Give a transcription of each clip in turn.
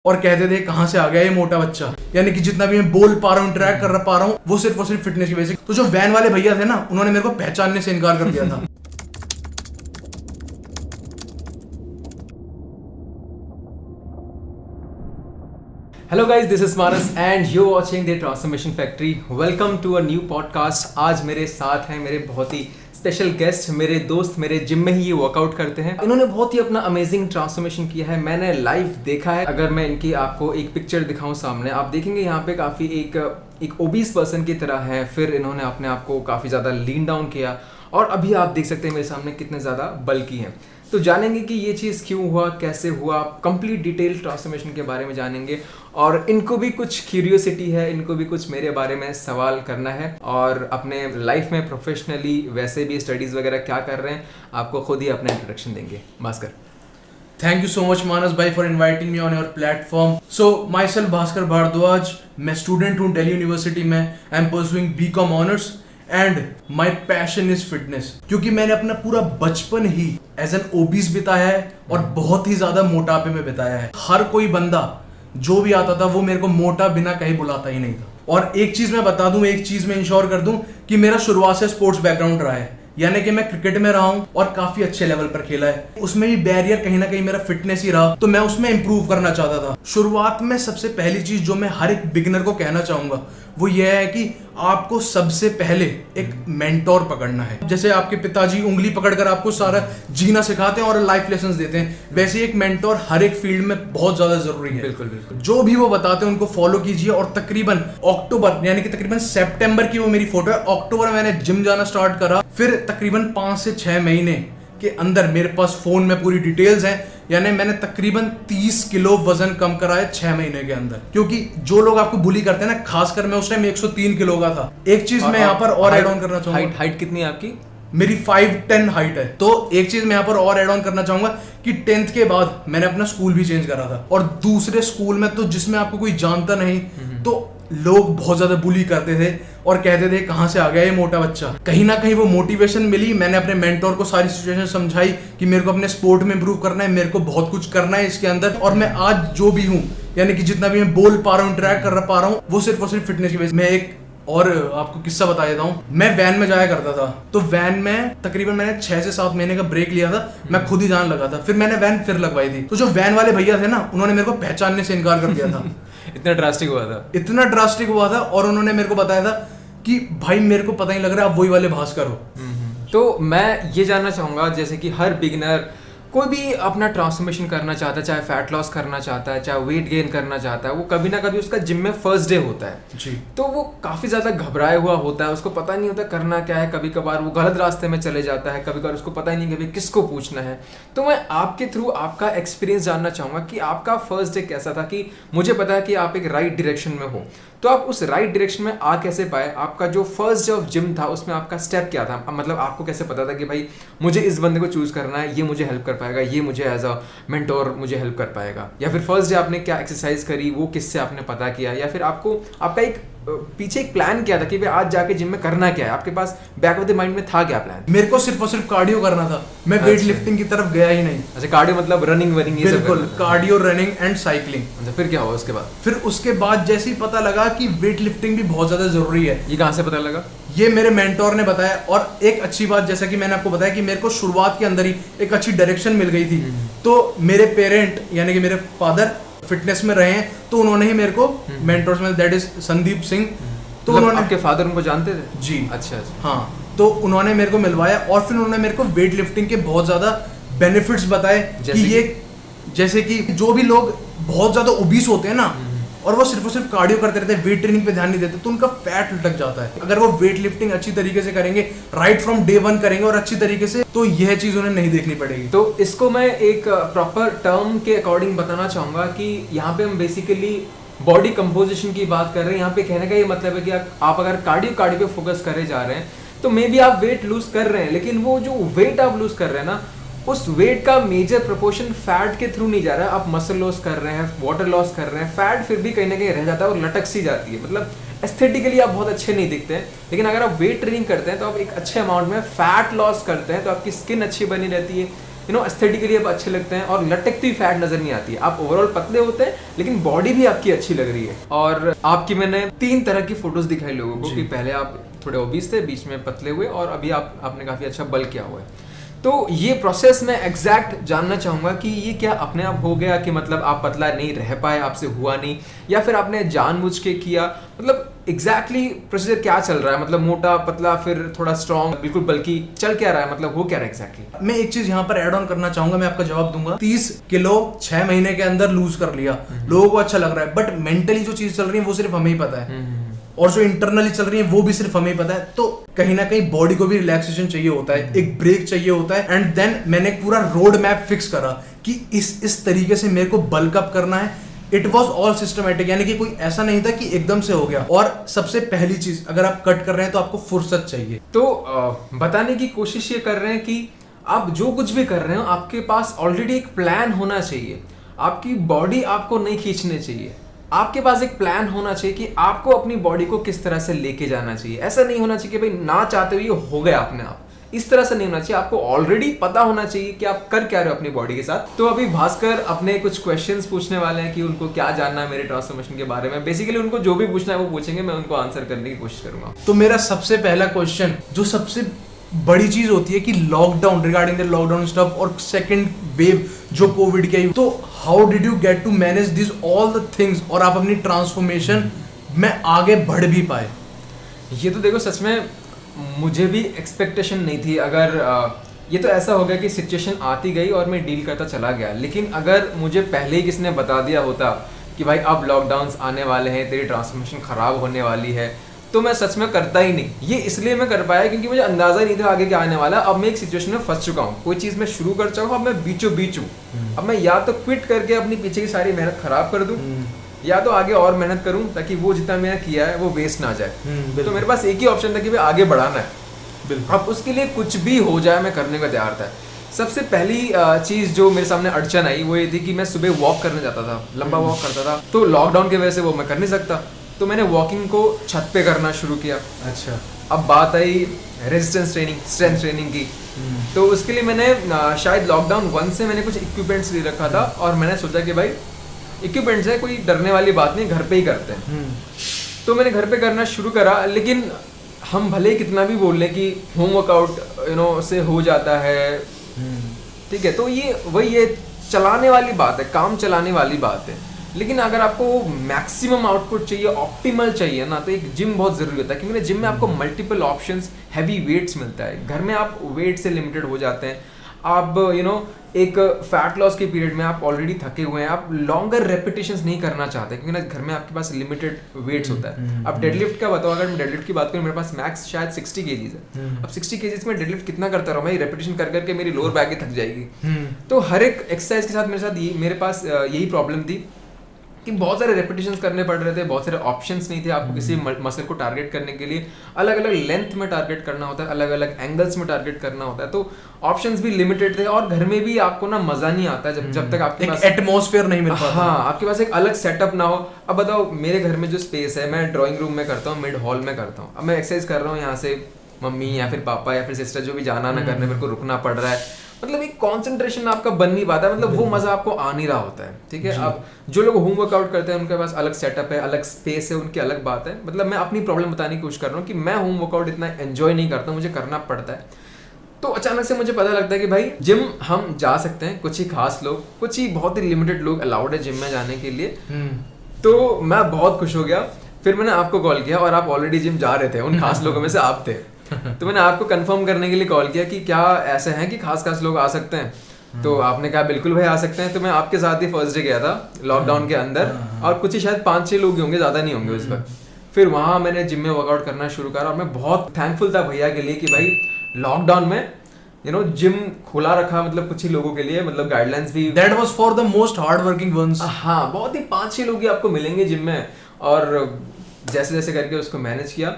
और कहते थे कहाँ से आ गया ये मोटा बच्चा। यानी कि जितना भी मैं बोल पा रहा हूँ, इंटरेक्ट कर पा रहा हूँ, वो सिर्फ और सिर्फ फिटनेस की वजह से। तो जो वैन वाले भैया थे ना, उन्होंने मेरे को पहचानने से इनकार कर दिया था। Hello guys, this is Manas and you watching the transformation factory. Welcome to a new podcast. आज मेरे साथ हैं मेरे बहुत ही स्पेशल गेस्ट, मेरे दोस्त, मेरे जिम में ही ये वर्कआउट करते हैं। इन्होंने बहुत ही अपना अमेजिंग ट्रांसफॉर्मेशन किया है, मैंने लाइव देखा है। अगर मैं इनकी आपको एक पिक्चर दिखाऊं सामने, आप देखेंगे यहाँ पे काफ़ी एक ओबीस पर्सन की तरह है। फिर इन्होंने अपने आप को काफ़ी ज़्यादा लीन डाउन किया और अभी आप देख सकते हैं मेरे सामने कितने ज़्यादा बल्की हैं। तो जानेंगे कि ये चीज़ क्यों हुआ, कैसे हुआ, कंप्लीट डिटेल ट्रांसफॉर्मेशन के बारे में जानेंगे। और इनको भी कुछ क्यूरियोसिटी है, इनको भी कुछ मेरे बारे में सवाल करना है और अपने लाइफ में प्रोफेशनली वैसे भी स्टडीज़ वगैरह क्या कर रहे हैं, आपको खुद ही अपना इंट्रोडक्शन देंगे। Bhaskar, thank you so much Manas भाई for inviting me on your platform. So myself Bhaskar Bhardwaj, मैं स्टूडेंट हूँ दिल्ली यूनिवर्सिटी में। I am pursuing BCom honours and my passion is fitness. क्योंकि मैंने अपना पूरा बचपन ही एज एन ओबीस बिताया है और बहुत ही ज्यादा मोटापे में बिताया है। हर कोई बंदा जो भी आता था वो मेरे को मोटा बिना कहीं बुलाता ही नहीं था। और एक चीज मैं बता दूं, एक चीज मैं इंश्योर कर दूं कि मेरा शुरुआत से स्पोर्ट्स बैकग्राउंड रहा है। यानी कि मैं क्रिकेट में रहा हूं और काफी अच्छे लेवल पर खेला है। उसमें भी बैरियर कहीं ना कहीं मेरा फिटनेस ही रहा, तो मैं उसमें इंप्रूव करना चाहता था। शुरुआत में सबसे पहली चीज जो मैं हर एक बिगिनर को कहना चाहूंगा वो ये है कि आपको सबसे पहले एक मेंटोर पकड़ना है। जैसे आपके पिताजी उंगली पकड़कर आपको सारा जीना सिखाते हैं और लाइफ लेसन्स देते हैं, वैसे एक मेंटोर हर एक फील्ड में बहुत ज्यादा जरूरी है। बिल्कुल बिल्कुल। जो भी वो बताते हैं उनको फॉलो कीजिए। और तकरीबन अक्टूबर यानी कि तकरीबन सितंबर की वो मेरी फोटो है। अक्टूबर में मैंने जिम जाना स्टार्ट करा। फिर तकरीबन 5 से 6 महीने के अंदर मेरे पास फोन में पूरी डिटेल्स हैं। यानी मैंने तकरीबन 30 किलो वजन कम करा है 6 महीने के अंदर। क्योंकि जो लोग आपको बुली करते हैं ना, खासकर मैं उस टाइम 103 किलो का था। एक चीज मैं यहाँ पर और ऐड ऑन करना चाहूंगा। हाइट कितनी है आपकी? मेरी 5'10" हाइट है। तो एक चीज मैं यहाँ पर और ऐड ऑन करना चाहूंगा कि 10th के बाद मैंने अपना स्कूल भी चेंज करा था। और दूसरे स्कूल में तो जिसमें आपको कोई जानता नहीं, तो लोग बहुत ज्यादा बुली करते थे और कहते थे कहाँ से आ गया ये मोटा बच्चा। कहीं ना कहीं वो मोटिवेशन मिली। मैंने अपने मेंटोर को सारी सिचुएशन समझाई कि मेरे को अपने स्पोर्ट में इंप्रूव करना है, मेरे को बहुत कुछ करना है इसके अंदर। और मैं आज जो भी हूँ, यानी कि जितना भी मैं बोल पा रहा हूँ, इंटरेक्ट कर पा रहा हूँ, वो सिर्फ और सिर्फ फिटनेस की वजह से। मैं एक और आपको किस्सा बता देता हूँ। मैं वैन में जाया करता था, तो वैन में तकरीबन मैंने 6 से 7 महीने का ब्रेक लिया था। मैं खुद ही जान लगा था। फिर मैंने वैन फिर लगवाई थी। तो जो वैन वाले भैया थे ना, उन्होंने मेरे को पहचानने से इनकार कर दिया था। इतना ड्रास्टिक हुआ था? इतना ड्रास्टिक हुआ था। और उन्होंने मेरे को बताया था कि भाई मेरे को पता नहीं लग रहा आप वही वाले भास्कर हो। तो मैं ये जानना चाहूँगा, जैसे कि हर बिगिनर कोई भी अपना ट्रांसफॉर्मेशन करना चाहता है, चाहे फैट लॉस करना चाहता है, चाहे वेट गेन करना चाहता है, वो कभी ना कभी उसका जिम में फर्स्ट डे होता है जी। तो वो काफ़ी ज़्यादा घबराया हुआ होता है, उसको पता नहीं होता करना क्या है। कभी कभार वो गलत रास्ते में चले जाता है, कभी कभार उसको पता ही नहीं कभी किसको पूछना है। तो मैं आपके थ्रू आपका एक्सपीरियंस जानना चाहूँगा कि आपका फर्स्ट डे कैसा था। कि मुझे पता है कि आप एक राइट डायरेक्शन में हो, तो आप उस राइट डायरेक्शन में आ कैसे पाए? आपका जो फर्स्ट डे ऑफ जिम था उसमें आपका स्टेप क्या था? मतलब आपको कैसे पता था कि भाई मुझे इस बंदे को चूज करना है, ये मुझे हेल्प कर पाएगा, ये मुझे एज अ मेंटोर मुझे हेल्प कर पाएगा? या फिर फर्स्ट डे आपने क्या एक्सरसाइज करी, वो किससे आपने पता किया? या फिर आपको आपका एक पीछे एक प्लान क्या था कि भाई आज जाके जिम में करना क्या है? आपके पास बैक ऑफ द माइंड में था क्या प्लान? मेरे को सिर्फ और सिर्फ कार्डियो करना था। मैं वेट लिफ्टिंग की तरफ गया ही नहीं। अच्छा, कार्डियो मतलब रनिंग वनिंग? ये बिल्कुल, कार्डियो, रनिंग एंड साइकिलिंग। अच्छा, फिर क्या हुआ उसके बाद? फिर उसके बाद जैसे ही पता लगा कि वेट लिफ्टिंग भी बहुत ज्यादा जरूरी है। ये कहाँ से पता लगा? ये मेरे मेंटोर ने बताया। और एक अच्छी बात, जैसा कि मैंने आपको बताया कि मेरे को शुरुआत के अंदर ही एक अच्छी डायरेक्शन मिल गई थी। तो मेरे पेरेंट यानी कि मेरे फादर फिटनेस में रहे हैं, तो उन्होंने ही मेरे को मेंटोर्स में, दैट इज संदीप सिंह। तो उन्होंने, आपके फादर उनको जानते थे? जी। अच्छा। हाँ, तो उन्होंने मेरे को मिलवाया और फिर उन्होंने मेरे को वेट लिफ्टिंग के बहुत ज्यादा बेनिफिट्स बताए। कि ये जैसे कि जो भी लोग बहुत ज्यादा ओबीस होते हैं ना और वो सिर्फ और सिर्फ कार्डियो करते रहते हैं, वेट ट्रेनिंग पे ध्यान नहीं देते, तो उनका फैट लटक जाता है। अगर वो वेट लिफ्टिंग अच्छी तरीके से करेंगे, राइट फ्रॉम डे 1 करेंगे और अच्छी तरीके से, तो यह चीज उन्हें नहीं देखनी पड़ेगी। तो इसको मैं एक प्रॉपर टर्म के अकॉर्डिंग बताना चाहूंगा कि यहाँ पे हम बेसिकली बॉडी कंपोजिशन की बात कर रहे हैं। यहाँ पे कहने का ये मतलब है कि आप अगर कार्डियो पे फोकस करे जा रहे हैं तो मे बी आप वेट लूज कर रहे हैं, लेकिन वो जो वेट आप लूज कर रहे हैं ना, उस वेट का मेजर प्रोपोर्शन फैट के थ्रू नहीं जा रहा है। आप मसल लॉस कर रहे हैं, वाटर लॉस कर रहे हैं, फैट फिर भी कहीं ना कहीं रह जाता है और लटक सी जाती है। मतलब एस्थेटिकली आप बहुत अच्छे नहीं दिखते हैं, लेकिन अगर आप वेट ट्रेनिंग करते हैं तो आप एक अच्छे अमाउंट में फैट लॉस करते हैं तो आपकी स्किन अच्छी बनी रहती है, यू नो एस्थेटिकली आप अच्छे लगते हैं और लटकती हुई फैट नजर नहीं आती है। आप ओवरऑल पतले होते हैं लेकिन बॉडी भी आपकी अच्छी लग रही है। और आपकी मैंने 3 तरह की फोटोज दिखाई लोगों को कि पहले आप थोड़े ओबीस थे, बीच में पतले हुए और अभी आपने काफी अच्छा बल किया हुआ है। तो ये प्रोसेस मैं एग्जैक्ट जानना चाहूंगा कि ये क्या अपने आप हो गया कि मतलब आप पतला नहीं रह पाए, आपसे हुआ नहीं, या फिर आपने जानबूझ के किया, मतलब एग्जैक्टली प्रोसीजर क्या चल रहा है, मतलब मोटा पतला फिर थोड़ा स्ट्रॉन्ग बिल्कुल बल्कि चल क्या रहा है, मतलब हो क्या रहा है एग्जैक्टली? मैं एक चीज यहाँ पर ऐड ऑन करना चाहूंगा, मैं आपका जवाब दूंगा। 30 किलो 6 महीने के अंदर लूज कर लिया, लोगों को अच्छा लग रहा है, बट मेंटली जो चीज चल रही है वो सिर्फ हमें ही पता है, और जो इंटरनली चल रही है वो भी सिर्फ हमें पता है। तो कहीं ना कहीं बॉडी को भी रिलैक्सेशन चाहिए होता है, एक ब्रेक चाहिए होता है। एंड देन मैंने एक पूरा रोड मैप फिक्स करा कि इस तरीके से मेरे को बल्क अप करना है। इट वॉज ऑल सिस्टमेटिक, यानी कि कोई ऐसा नहीं था कि एकदम से हो गया। और सबसे पहली चीज, अगर आप कट कर रहे हैं तो आपको फुर्सत चाहिए। तो बताने की कोशिश ये कर रहे हैं कि आप जो कुछ भी कर रहे हो आपके पास ऑलरेडी एक प्लान होना चाहिए। आपकी बॉडी आपको नहीं खींचनी चाहिए, आपके पास एक प्लान होना चाहिए कि आपको अपनी बॉडी को किस तरह से लेके जाना चाहिए। ऐसा नहीं होना चाहिए कि भाई ना चाहते हुए ये हो गया अपने आप, इस तरह से नहीं होना चाहिए। आपको ऑलरेडी पता होना चाहिए कि आप कर क्या रहे हो अपनी बॉडी के साथ। तो अभी भास्कर अपने कुछ क्वेश्चंस पूछने वाले हैं कि उनको क्या जानना है मेरे ट्रांसफॉर्मेशन के बारे में। बेसिकली उनको जो भी पूछना है वो पूछेंगे, मैं उनको आंसर करने की कोशिश करूंगा। तो मेरा सबसे पहला क्वेश्चन, जो सबसे बड़ी चीज होती है कि lockdown, regarding the lockdown stuff और सेकंड वेव जो कोविड की आई, तो how did you get to manage this all the things, और आप अपनी ट्रांसफॉर्मेशन में आगे बढ़ भी पाए? ये तो देखो सच में मुझे भी एक्सपेक्टेशन नहीं थी। अगर ये तो ऐसा हो गया कि सिचुएशन आती गई और मैं डील करता चला गया, लेकिन अगर मुझे पहले ही किसी ने बता दिया होता कि भाई अब लॉकडाउन्स आने वाले हैं, तेरी ट्रांसफॉर्मेशन खराब होने वाली है, तो मैं सच में करता ही नहीं। ये इसलिए मैं कर पाया क्योंकि मुझे अंदाजा ही नहीं था आगे क्या आने वाला। अब मैं एक सिचुएशन में फंस चुका हूँ, कोई चीज़ मैं शुरू कर चुका हूँ, अब मैं बीचों बीच हूँ। अब मैं या तो क्विट करके अपनी पीछे की सारी मेहनत खराब कर दूँ, या तो आगे और मेहनत करूँ ताकि वो जितना मैंने किया है वो वेस्ट ना जाए। तो मेरे पास एक ही ऑप्शन था कि भाई आगे बढ़ाना है। अब उसके लिए कुछ भी हो जाए मैं करने को तैयार था। सबसे पहली चीज़ जो मेरे सामने अड़चन आई वो ये थी कि मैं सुबह वॉक करने जाता था, लंबा वॉक करता था, तो लॉकडाउन की वजह से वो मैं कर नहीं सकता। तो मैंने वॉकिंग को छत पे करना शुरू किया। अच्छा। अब बात आई रेजिस्टेंस ट्रेनिंग, स्ट्रेंथ ट्रेनिंग की। तो उसके लिए मैंने शायद लॉकडाउन 1 से मैंने कुछ इक्विपमेंट्स ले रखा था, और मैंने सोचा कि भाई इक्विपमेंट्स है, कोई डरने वाली बात नहीं, घर पे ही करते हैं। तो मैंने घर पे करना शुरू करा। लेकिन हम भले कितना भी बोल लें कि होम वर्कआउट से हो जाता है, ठीक है, तो ये वही ये चलाने वाली बात है, काम चलाने वाली बात है। लेकिन अगर आपको मैक्सिमम आउटपुट चाहिए, ऑप्टिमल चाहिए ना, तो एक जिम बहुत जरूरी होता है, क्योंकि जिम में आपको मल्टीपल ऑप्शंस, हैवी वेट्स मिलता है। घर में आप वेट से लिमिटेड हो जाते हैं। आप एक फैट लॉस के पीरियड में आप ऑलरेडी थके हुए हैं, आप लॉन्गर रेपिटेशंस नहीं करना चाहते, क्योंकि ना घर में आपके पास लिमिटेड वेट्स होता है। अब डेडलिफ्ट का बताओ, अगर मैं डेडलिफ्ट की बात करूँ, मेरे पास मैक्स शायद 60 kgs है। अब 60 kgs में डेडलिफ्ट कितना करता रहूँ मैं, रेपिटेशन कर करके मेरी लोअर बैक ही थक जाएगी। तो हर एक एक्सरसाइज के साथ मेरे पास यही प्रॉब्लम थी कि बहुत सारे रेपिटेशंस करने पड़ रहे थे, बहुत सारे ऑप्शंस नहीं थे। आपको किसी मसल को टारगेट करने के लिए अलग अलग लेंथ में टारगेट करना होता है, अलग अलग एंगल्स में टारगेट करना होता है, तो ऑप्शंस भी लिमिटेड थे। और घर में भी आपको ना मजा नहीं आता जब तक आपके पास एटमॉस्फेयर नहीं मिल पाता। हाँ, आपके पास एक अलग सेटअप ना हो। अब बताओ, मेरे घर में जो स्पेस है, मैं ड्राइंग रूम में करता हूँ, मिड हॉल में करता हूँ। अब मैं एक्सरसाइज कर रहा हूँ, यहाँ से मम्मी या फिर पापा या फिर सिस्टर जो भी जाना ना करने, मेरे को रुकना पड़ रहा है। मतलब एक कंसंट्रेशन आपका बन नहीं पाता, मतलब वो मजा आपको आ नहीं रहा होता है, ठीक है। अब जो लोग होम वर्कआउट करते हैं उनके पास अलग सेटअप है, अलग स्पेस है, उनकी अलग बात है। मतलब मैं अपनी प्रॉब्लम बताने की कोशिश कर रहा हूँ कि मैं होम वर्कआउट इतना एंजॉय नहीं करता, मुझे करना पड़ता है। तो अचानक से मुझे पता लगता है कि भाई जिम हम जा सकते हैं, कुछ ही खास लोग, कुछ ही बहुत ही लिमिटेड लोग अलाउड है जिम में जाने के लिए। तो मैं बहुत खुश हो गया। फिर मैंने आपको कॉल किया, और आप ऑलरेडी जिम जा रहे थे, उन खास लोगों में से आप थे। तो मैंने आपको कंफर्म करने के लिए कॉल किया कि क्या ऐसे हैं कि खास लोग आ सकते हैं। तो आपने कहा बिल्कुल भाई आ सकते हैं। तो मैं आपके साथ ही फर्स्ट डे गया था लॉकडाउन के अंदर, और कुछ ही शायद 5-6 लोग ही होंगे, ज़्यादा नहीं होंगे उस वक्त। फिर वहाँ मैंने जिम में वर्कआउट करना शुरू करा, और मैं बहुत थैंकफुल था भैया के लिए कि भाई लॉकडाउन में जिम खुला रखा, मतलब कुछ ही लोगों के लिए, मतलब गाइडलाइंस भी। That was for the most hard working ones. हाँ, बहुत ही 5-6 लोग ही आपको मिलेंगे जिम में, और जैसे जैसे करके उसको मैनेज किया।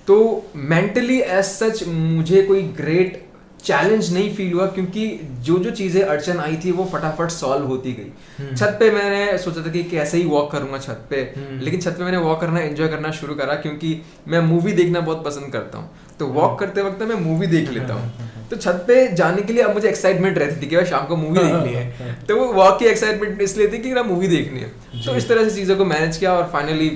तो मेंटली एज सच मुझे कोई ग्रेट चैलेंज नहीं फील हुआ, क्योंकि जो जो चीजें अड़चन आई थी वो फटाफट सॉल्व होती गई। छत पे मैंने सोचा था कि कैसे ही वॉक करूंगा छत पे, लेकिन छत पे मैंने वॉक करना एंजॉय करना शुरू करा, क्योंकि मैं मूवी देखना बहुत पसंद करता हूँ, तो वॉक करते वक्त मैं मूवी देख लेता हूँ। तो छत पे जाने के लिए अब मुझे एक्साइटमेंट रहती थी कि भाई शाम को मूवी देखनी है, तो वो वॉक की एक्साइटमेंट इसलिए थी कि ना मूवी देखनी है। तो इस तरह से चीजों को मैनेज किया और फाइनली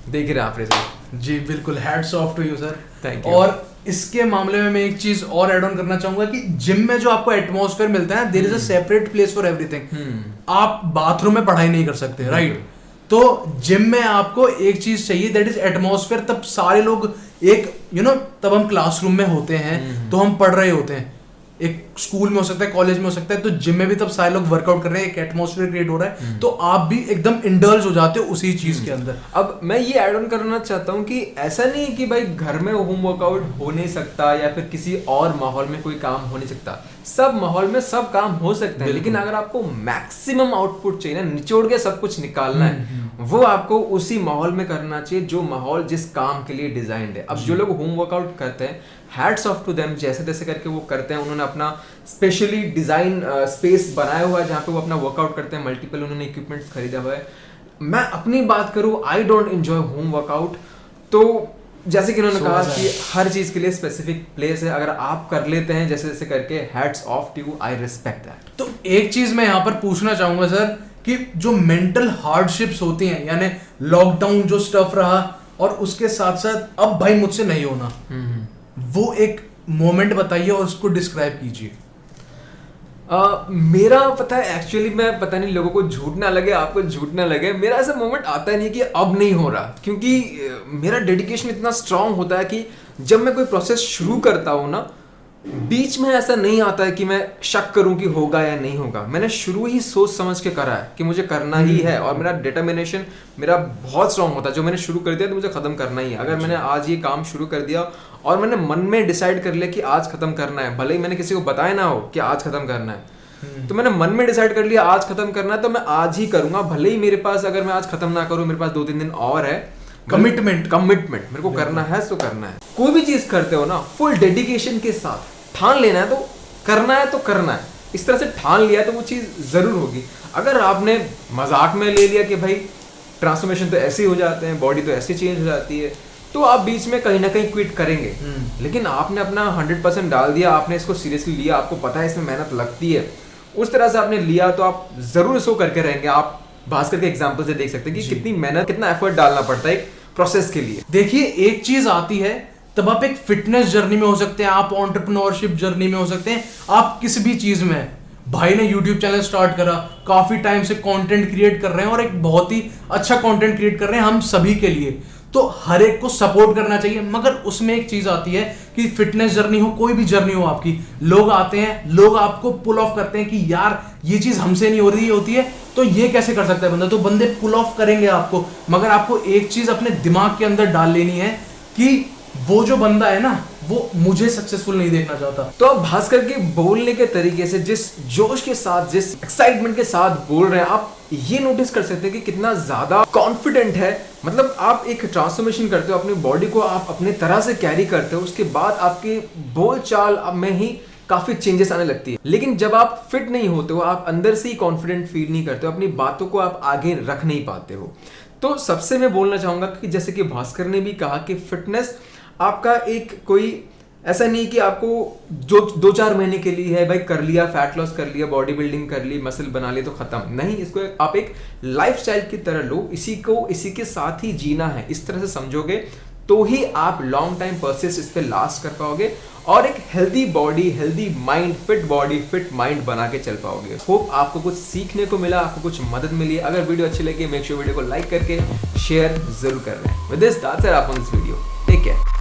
देख रहे हैं आप रिजल्ट। जी बिल्कुल, hats off to you sir. Thank you. और इसके मामले में मैं एक चीज और ऐड ऑन करना चाहूंगा कि जिम में जो आपको एटमॉस्फेयर मिलता है, there is a separate place for everything. आप बाथरूम में पढ़ाई नहीं कर सकते, राइट? तो जिम में आपको एक चीज चाहिए, दैट इज एटमॉस्फेयर। तब सारे लोग एक तब हम क्लासरूम में होते हैं, तो हम पढ़ रहे होते हैं, एक स्कूल में हो सकता है, कॉलेज में हो सकता है, तो जिम में भी तब सारे लोग वर्कआउट कर रहे हैं, एक एटमॉस्फेयर क्रिएट हो रहा है, तो आप भी एकदम इंडल्ज हो जाते हो उसी चीज के अंदर। अब मैं ये ऐड ऑन करना चाहता हूँ कि ऐसा नहीं है कि भाई घर में होम वर्कआउट हो नहीं सकता या फिर किसी और माहौल में कोई काम हो नहीं सकता। सब माहौल में सब काम हो सकते हैं, लेकिन अगर आपको मैक्सिमम आउटपुट चाहिए ना, निचोड़ के सब कुछ निकालना है, वो आपको उसी माहौल में करना चाहिए जो माहौल जिस काम के लिए डिजाइंड है। अब जो लोग होम वर्कआउट करते हैं, हैट्स ऑफ टू देम, जैसे तैसे करके वो करते हैं। उन्होंने अपना स्पेशली डिजाइन स्पेस बनाया हुआ है जहाँ पे वो अपना वर्कआउट करते हैं, मल्टीपल उन्होंने इक्विपमेंट्स खरीदा हुआ है। मैं अपनी बात करूँ, I don't enjoy home workout. तो जैसे कि उन्होंने कहा कि हर चीज के लिए स्पेसिफिक प्लेस है, अगर आप कर लेते हैं जैसे जैसे करके, hats off to you, I respect that. तो एक चीज मैं यहाँ पर पूछना चाहूंगा सर कि जो मेंटल हार्डशिप्स होती हैं, यानी लॉकडाउन जो स्टफ रहा और उसके साथ साथ अब भाई मुझसे नहीं होना, वो एक मोमेंट बताइए और उसको डिस्क्राइब कीजिए। मेरा पता है, एक्चुअली मैं पता नहीं लोगों को झूठ ना लगे, आपको झूठ ना लगे, मेरा ऐसा मोमेंट आता ही नहीं कि अब नहीं हो रहा, क्योंकि मेरा डेडिकेशन इतना स्ट्रांग होता है कि जब मैं कोई प्रोसेस शुरू करता हूँ ना, बीच में ऐसा नहीं आता है कि मैं शक करूं कि होगा या नहीं होगा। मैंने शुरू ही सोच समझ के करा है कि मुझे करना ही है, और मेरा डिटर्मिनेशन मेरा बहुत स्ट्रांग होता है। जो मैंने शुरू कर दिया तो मुझे खत्म करना ही है। अगर मैंने आज ये काम शुरू कर दिया और मैंने मन में डिसाइड कर लिया कि आज खत्म करना है, भले ही मैंने किसी को बताया ना हो कि आज खत्म करना है, तो मैंने मन में डिसाइड कर लिया आज खत्म करना है, तो मैं आज ही करूंगा। भले ही मेरे पास, अगर मैं आज खत्म ना करूं, मेरे पास 2-3 दिन और है। कमिटमेंट मेरे को करना है तो करना है। कोई भी चीज करते हो ना, फुल डेडिकेशन के साथ ठान लेना है, तो करना है तो करना है। इस तरह से ठान लिया तो वो चीज जरूर होगी। अगर आपने मजाक में ले लिया कि भाई ट्रांसफॉर्मेशन तो ऐसे ही हो जाते हैं, बॉडी तो ऐसे चेंज हो जाती है, तो आप बीच में कहीं ना कहीं क्विट करेंगे। लेकिन आपने अपना 100% डाल दिया, आपने इसको सीरियसली लिया, आपको पता है इसमें मेहनत लगती है, उस तरह से आपने लिया, तो आप जरूर इसको करके रहेंगे। आप भास्कर के एग्जाम्पल से देख सकते हैं कि कितनी मेहनत, कितना एफर्ट डालना पड़ता है एक प्रोसेस के लिए। देखिए, एक चीज आती है, तब आप एक फिटनेस जर्नी में हो सकते हैं, आप एंटरप्रेन्योरशिप जर्नी में हो सकते हैं, आप किसी भी चीज में। भाई ने यूट्यूब चैनल स्टार्ट करा, काफी टाइम से कंटेंट क्रिएट कर रहे हैं और एक बहुत ही अच्छा कंटेंट क्रिएट कर रहे हैं हम सभी के लिए, तो हर एक को सपोर्ट करना चाहिए। मगर उसमें एक चीज आती है कि फिटनेस जर्नी हो, कोई भी जर्नी हो आपकी, लोग आते हैं, लोग आपको पुल ऑफ करते हैं कि यार ये चीज हमसे नहीं हो रही होती है, तो ये कैसे कर सकता है बंदा, तो बंदे पुल ऑफ करेंगे आपको। मगर आपको एक चीज अपने दिमाग के अंदर डाल लेनी है कि वो जो बंदा है ना, वो मुझे सक्सेसफुल नहीं देखना चाहता। तो आप भास्कर के बोलने के तरीके से, जिस जोश के साथ, जिस एक्साइटमेंट के साथ बोल रहे हैं, आप ये नोटिस कर सकते हैं कि कितना ज्यादा कॉन्फिडेंट है। मतलब आप एक ट्रांसफॉर्मेशन करते हो, अपनी बॉडी को आप अपने तरह से कैरी करते हो, उसके बाद आपके बोलचाल में ही काफी चेंजेस आने लगती है। लेकिन जब आप फिट नहीं होते हो, आप अंदर से ही कॉन्फिडेंट फील नहीं करते हो, अपनी बातों को आप आगे रख नहीं पाते हो। तो सबसे मैं बोलना चाहूंगा कि जैसे कि भास्कर ने भी कहा कि फिटनेस आपका एक कोई ऐसा नहीं कि आपको जो 2-4 महीने के लिए है, भाई कर लिया, फैट लॉस कर लिया, बॉडी बिल्डिंग कर ली, मसल बना लिया तो खत्म नहीं। इसको आप एक लाइफस्टाइल की तरह लो, इसी के साथ ही जीना है, इस तरह से समझोगे तो ही आप लॉन्ग टाइम परसिस्ट इस पे लास्ट कर पाओगे और एक healthy body, healthy mind, fit body, fit mind बना के चल पाओगे। होप आपको कुछ सीखने को मिला, आपको कुछ मदद मिली। अगर वीडियो अच्छी लगी, मेक श्योर वीडियो को लाइक करके शेयर जरूर कर रहे हैं। विद दिस दैट्स इट, आप on this video, take care.